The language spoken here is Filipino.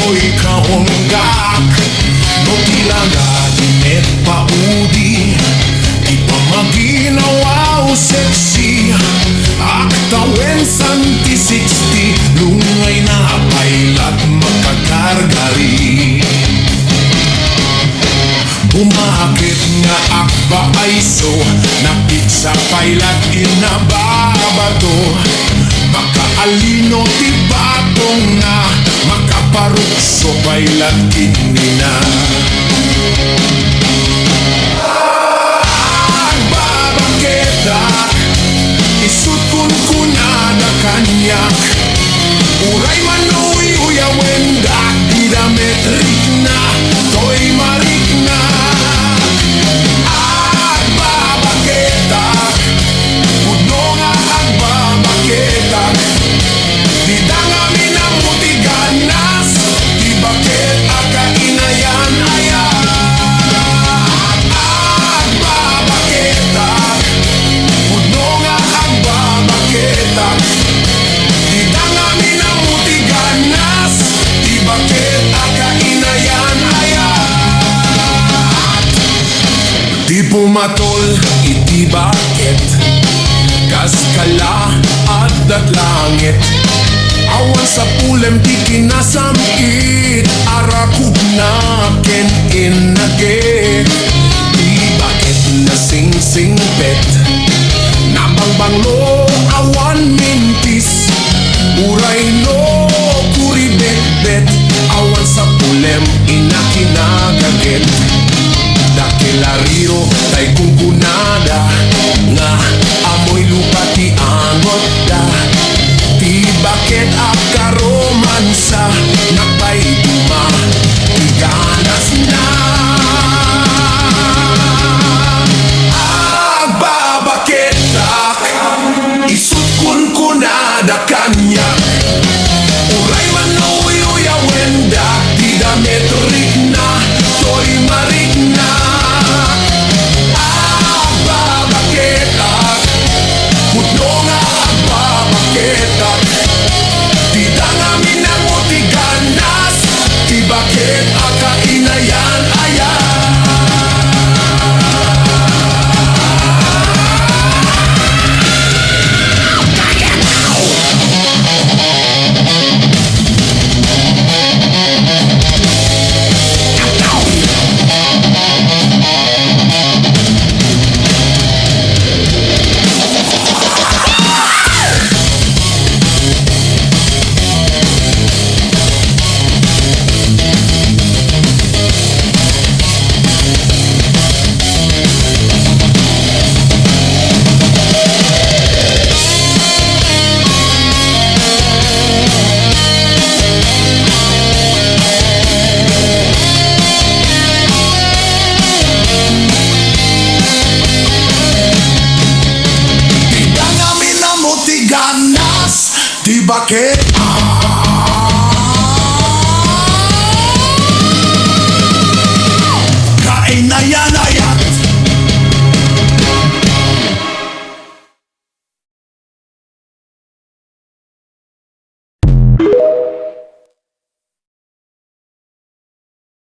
to'y kahonggak. No tila nga dinit paudi, di pa maginawa o sexy. Aktawen santi 60, lungay na pailat makakargari. Umakit nga akba ay so, napit sa pailat inababato. Makaalino ti batong na, makaparukso pailat kinina. Agbabaketak, isut kun kunada kanyak. Uray manuy uyawendak, didametrik na, to'y marik na. Agbabaketak, puno nga agbabaketak. Di dangami ng mutiganas, di bakit akainayan ayan. Agbabaketak, puno nga agbabaketak. Di dangami ng mutiganas, di bakit akainayan ayan. Di pumatol, iti bakit kaskala at datlangit. Awan sa pulem di kinasamit, arakug na ken inagit. Di bakit na sing-singpet, nabangbanglo awan mintis. Uray no kuribet-bet, awan sa pulem inakinagagit. Dakilariro tay kukunada, nga amoy lupa ti angot da. Di bakit akaromansa, nagpaiduma, iganas na. Agbabaketak, isut kun kunada kanyak. Uray manuy uyawendak, di dametrik na, to'y marik na. Agbabaketak, puno nga agbabaketak. Di dangami ng mutiganas, di bakit akainayan ayan. Di bakit kainayan